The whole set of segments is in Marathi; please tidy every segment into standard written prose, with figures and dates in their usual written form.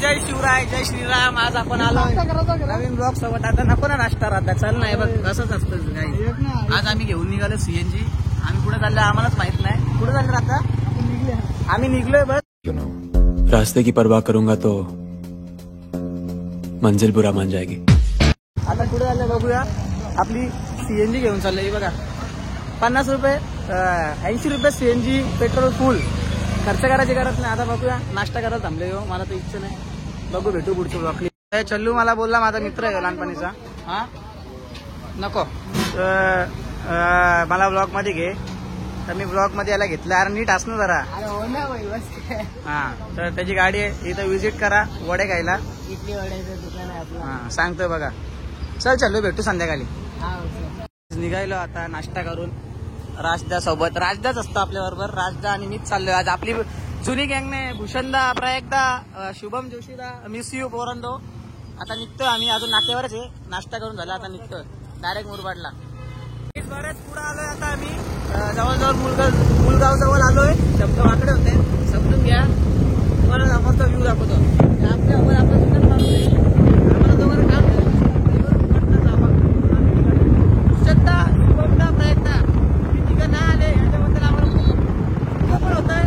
जय शिवराय, जय श्रीराम. आज आपण आलो नवीन ब्लॉग सोबत. आता नको ना नाश्ता राहता, चल नाही बघ कसंच असतं काही. आज आम्ही घेऊन निघालो सीएनजी. आम्ही कुठे चाललो आम्हालाच माहित नाही. कुठे चाललो आता आम्ही निघलोय बस. रास्ते की परवाह करूंगा तो मंजिल बुरा मान जाएगी. आता कुठे चाललंय बघूया. आपली सीएनजी घेऊन चाललोय बघा. 50 रुपये 80 रुपये सीएनजी पेट्रोल फुल खर्च करायची गरज नाही. आता बघूया नाश्ता करायला थांबले हो. मला तर इच्छा नाही. बघू भेटू पुढचं ब्लॉग. चल्लू मला बोलला माझा मित्र आहे लहानपणीचा. हा नको मला ब्लॉग मध्ये घे. तर मी ब्लॉग मध्ये याला घेतलं. अरे नीट असणं जरा. हा तर त्याची गाडी आहे इथं. विजिट करा वडे खायला. इडली वड्याचं दुकान आहे आपलं. हा सांगतोय बघा. चल चल्लू भेटू संध्याकाळी. निघायलो आता नाश्ता करून राजदा सोबत. राजदाच असतो आपल्या बरोबर. राजदा आणि मीच चाललोय आज. आपली जुनी गँग ने भूषणदा, प्रयागदा, शुभम जोशीदा, मिस यू पोरंदो. आता निघतोय आम्ही. अजून नाक्यावरच आहे. नाश्ता करून झाला आता निघतोय डायरेक्ट मुरबाडला. बरेच पुढे आलोय आता आम्ही. जवळजवळ मुलगाव जवळ आलोय. शब्द वाकडे होते समजून घ्या. बरं मस्त व्ह्यू दाखवतो. आपल्या आपण सुद्धा माणूस आम्हाला दोघांना काम भूषणदा, शुभमदा, प्रयत्न तिघं ना आले याच्याबद्दल आम्हाला खूप पण होत आहे.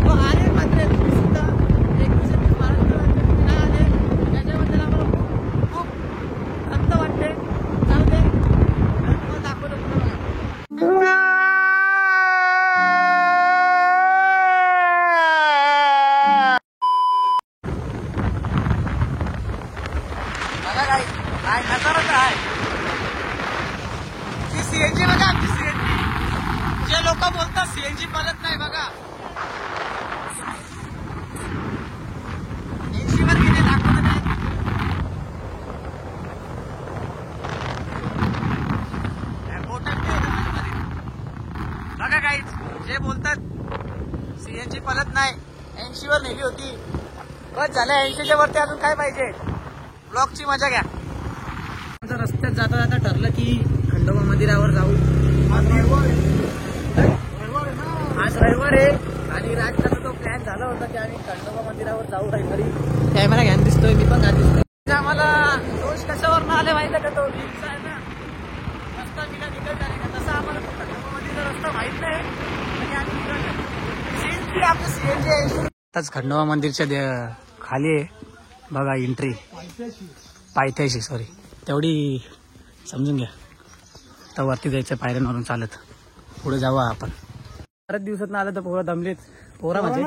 आले मात्र तुम्ही सुद्धा एक दिवसात महाराष्ट्र राज्यात ना आले याच्याबद्दल आम्हाला खूप खंत वाटते. जाऊ दे तुम्हाला दाखवलं पुन्हा. बघा काय नजारा काय. सीएनजी बघा आमची सीएनजी. जे लोक बोलतात सीएनजी पळत नाही बघा. 80 वर गेले दाखवत नाही. बघा काही जे बोलतात सीएनजी पळत नाही. 80 वर नेली होती बस झालं. 80च्या वरती अजून काय पाहिजे. ब्लॉकची मजा घ्या. रस्त्यात जाता जाता ठरलं की खंडोबा मंदिरावर जाऊ. आज रविवार आहे आणि राजचा तो प्लॅन झाला होता की आम्ही खंडोबा मंदिरावर जाऊ रविवारी. कॅमेरा घ्यान दिसतोय मी पण घात दिसतोय. आम्हाला दोष कशावर आले माहिती आहे का. तो रिक्षा आहे ना रस्ता बिना निघत झाले का तसा आम्हाला तो खंडोबा मंदिरचा रस्ता माहित नाही आणि आम्ही निघत सीएनजी आपलं सीएनजी. आताच खंडोबा मंदिरच्या खाली आहे बघा एंट्री. पायथ्याशी सॉरी तेवढी समजून घ्या. तर वरती जायचं पायऱ्यांवरून चालत पुढे जाऊ आपण. बऱ्याच दिवसात आलं तर पोरं दमलेत. पोरा म्हणजे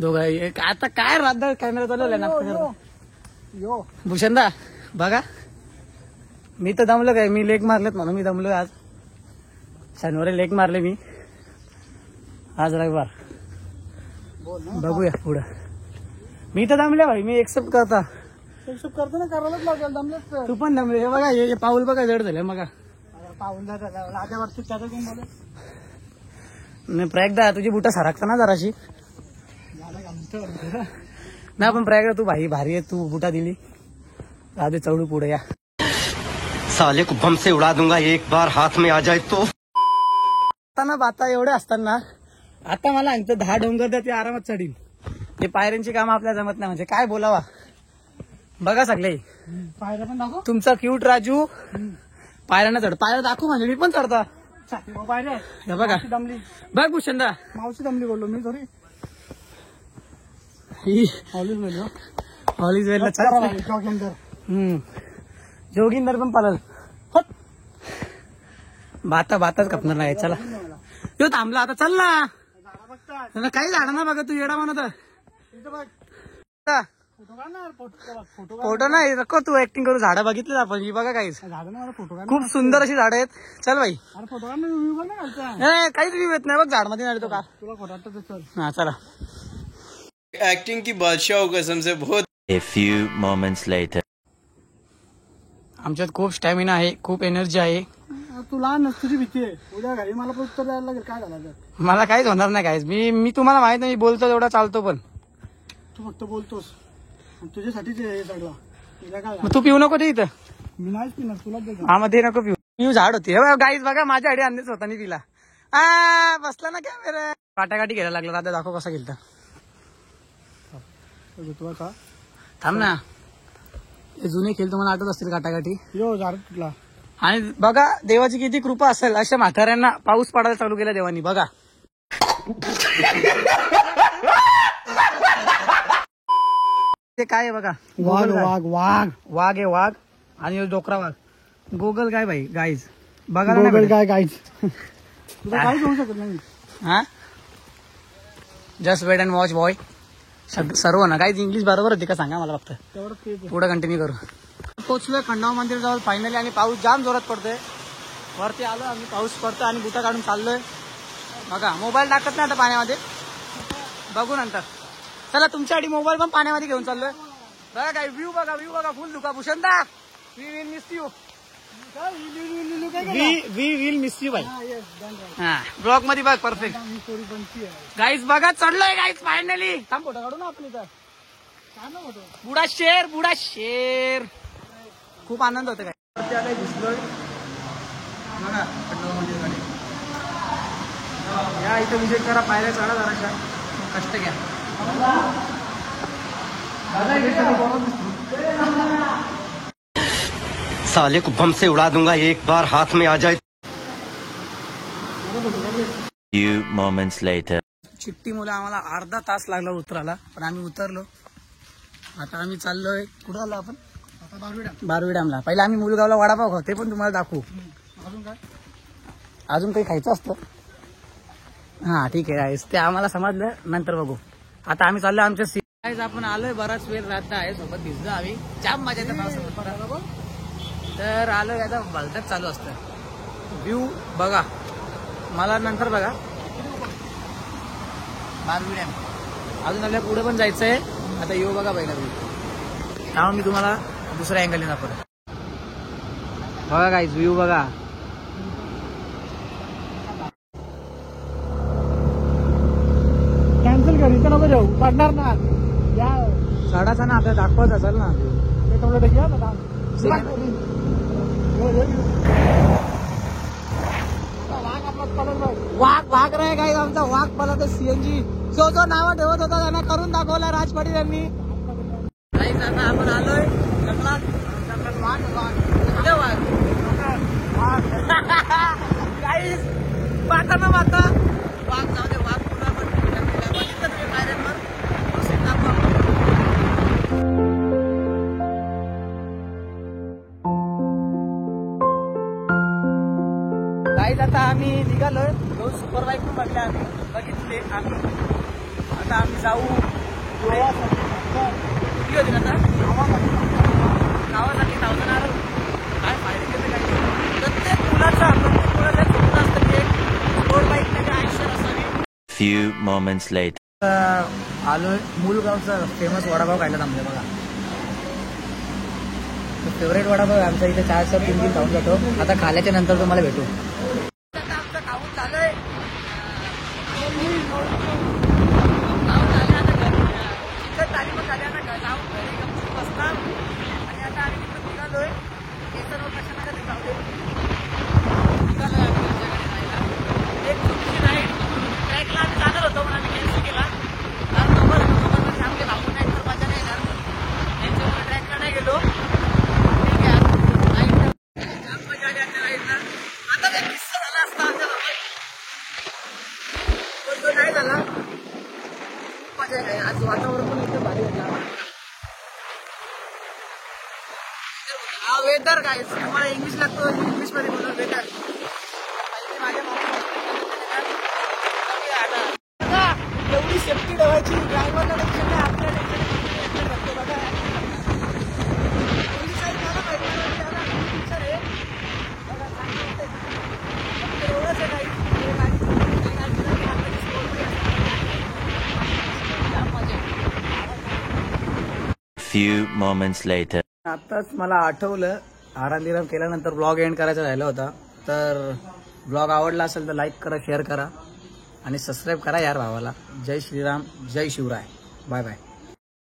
दोघं. आता काय राहत कॅमेरा चालवलाय ना भूषणदा बघा. मी तर दमलो काय. मी लेग मारलेत म्हणून मी दमलोय. आज शनिवारी लेग मारले मी. आज रविवार बघूया पुढं. मी तर दमले भाई. मी एक्सेप्ट करतो ना. करायलाच लागेल. दमलेच तू पण दमले. हे बघा हे पाऊल बघा जड झालं. मग पाऊल आजच्या वर्षी त्याचं कोण बोल नाही. प्रयागदा तुझी बुटा सरकता ना जराशी. नाही पण प्रयागदा तू भाई भारी आहे. तू बुटा दिली. राधे चढू पुढे या. साले को बम से उड़ा दूंगा एक बार हाथ में आ जाए तो. आता बाता एवढे असताना आता मला सांगतो 10 डोंगर द्या ते आरामात चढीन. ते पायऱ्यांची काम आपल्याला जमत नाही म्हणजे काय बोलावा. बघा सगळे पायऱ्या पण दाखव. तुमचा क्यूट राजू पायऱ्यांना चढ. पायऱ्या दाखवू म्हणजे मी पण चढता. पायऱ्या बघा दमली. बघ भूषणदा मावशी दमली बोललो मी. सॉरी ऑलिज वेलला जोगिंदर पण पालल. बाताच कपणार नाही. चला तो थांबला आता. चल ना काही झाडं ना बघा. तू येडा म्हणत फोटो नाही नको तू ऍक्टिंग करू. झाडं बघितलं आपण. ही बघा काहीच खूप सुंदर अशी झाडं आहेत. चल भाई काहीच व्ह्यू येत नाही बघ झाड मध्ये. तो का हा चला. एक्टिंग की बादशाह हो कसम से. बहुत. A few moments later. आमच्यात खूप स्टॅमिना आहे. खूप एनर्जी आहे. तू लहान तुझी भीती आहे. उद्या घरी मला उत्तर द्यायला लागेल. काय झालं मला काहीच होणार नाही. काहीच मी तुम्हाला माहित नाही. मी बोलतो तेवढा चालतो पण तू फक्त बोलतोस. तुझ्यासाठीच हे सगळं. तू पिऊ नको ते इथं. मी नाहीच पिणार. तुला हा मध्ये नको पिऊ. झाड होती गाईज बघा. माझ्या आडी अंदाज होता नाही तिला. बसला ना कॅमेरा. काटाकाटी घ्यायला लागला. आता दाखव कसा गेलता. ऋतुवाचा थांब ना, हे जुने खेळ तुम्हाला आठवत असतील काटाकाटी. यो झाड तुटला. आणि बघा देवाची किती कृपा असेल, अशा म्हाताऱ्यांना पाऊस पडायला चालू केला देवानी. बघा ते काय आहे बघा, वाघ वाघ वाघ वाघ आहे वाघ. आणि डोकरा वाघ. गोगल काय भाई गाईज बघा गोगल काय गाईच. तुला काहीच होऊ शकत नाही. हा, just wait and watch boy. सर्व ना काही इंग्लिश बरोबर होती का सांगा मला फक्त. तेवढं पुढे कंटिन्यू करू. पोचलोय खंडोबा मंदिर जवळ फायनली. आणि पाऊस जाम जोरात पडतोय. वरती आलो आम्ही, पाऊस पडतो आणि बुटा काढून चाललोय. बघा मोबाईल टाकत नाही आता पाण्यामध्ये, बघू नंतर. चला तुमच्यासाठी मोबाईल पण पाण्यामध्ये घेऊन चाललोय. बघा काय व्ह्यू बघा, व्ह्यू बघा फुल धुका. Bhushan da we will miss you. We will miss you भाई. हा ब्लॉग मध्ये बघ परफेक्ट. गाईज बघा चढलोय गाईज फायनली. थांब फोटो काढू ना आपण इथं. बुडा शेर, बुडा शेर. खूप आनंद होतो काय. काही दिसलोय बघा खंडोबा मंदिरकडे. या इथं विजिट करा, पायऱ्या चढा जराशा, कष्ट घ्या. साले को बम से उड़ा दूंगा एक बार हाथ में आ जाए. Few moments later. चिट्टी मुलं आम्हाला अर्धा तास लागला उतरायला, पण आम्ही उतरलो. आता आम्ही चाललोय कुठं आलो आपण, बारवी डॅमला. पहिला आम्ही मुलगावला वडापाव खाऊ, ते पण तुम्हाला दाखवू. अजून काही खायचं असतं. हा ठीक आहे, ते आम्हाला समजलं, नंतर बघू. आता आम्ही चाललोय आमच्या आपण आलोय. बराच वेळ राहता आहे सोबत, भिजलो आम्ही. जाम मजा येते पावसामध्ये. तर आलोय आता भलतच चालू असतं. व्ह्यू बघा मला नंतर बघा. बारवी डॅम अजून आपल्या पुढे पण जायचंय. आता येऊ बघा पहिला व्ह्यू, तेव्हा मी तुम्हाला दुसऱ्या अँगलने दाखवतो. बघा गाईज व्ह्यू बघा. कॅन्सल कर, इथं नको जाऊ, पडणार ना. या चढाचा ना आता दाखवत असेल ना. घ्या ना. वाघ वाघ रे गाईज, आमचा वाघ पळत सीएनजी. जो जो नावं ठेवत होता त्यांना करून दाखवला राज पाटील यांनी. गाईज आता आपण आलोय जंगलात. वाघ वाघ कुठे वाघ गाईज पाहता ना पाहता वाघ जाऊ दे. वाघ पुन्हा बघितलं तुम्ही पायऱ्यांवर. गाईज आता आम्ही निघालोय. दोन सुपर बाईक पण बघितले आम्ही. आता आम्ही जाऊ कुठली होती आता गावासाठी 1000 आलो. काय फायदे घेते काय. प्रत्येक मुलाचं स्वप्न असतं की एक स्पोर्ट बाईक त्याच्या आयुष्यात असावी. Few moments later. आलोय मूलगावचा फेमस वडापाव खायला थांबले बघा. फेवरेट वडापाव आमचा इथे 4-3 खाऊन जातो. आता खाल्याच्या नंतर तुम्हाला भेटू. आमचं खाऊन झालंय. चिकन थाली पण झाली. आता जाऊन घरी गपचूप बसता. आणि आता आम्ही तिकडे निघालोय. हे सर्व कशाला निघालोय आम्ही आमच्याकडे जायला. एक छोटीशी राईड ट्रॅकला आम्ही जाणार होतो, पण आम्ही कॅन्सल केला. कारण नंबर आमचे भाऊ नाही तर मजा नाही येणार. त्यांच्यामुळे ट्रॅकला नाही गेलो. ठीक आहे जाम मजा आली आमच्या राईडला. आता ते किस्सा झाला असता आमच्यासोबत, पण तो नाही झाला. खूप मजा आहे. आज वातावरण पण एकदम भारी होतं. हा वेदर काय, तुम्हाला इंग्लिश लागतो, इंग्लिश मध्ये बोला वेदर. एवढी सेफ्टी ठेवायची ड्रायव्हरला टेन्शन नाही, आपल्याला टेन्शन लागतो बघा. एवढी साईड मला माहिती आहे. एवढंच आहे काही Few moments later. आताच मला आठवलं, आराम केल्यानंतर ब्लॉग एंड करायचा राहिला होता. तर ब्लॉग आवडला असेल तर लाईक करा, शेअर करा आणि सबस्क्राईब करा यार भावाला. जय श्रीराम, जय शिवराय. Bye bye.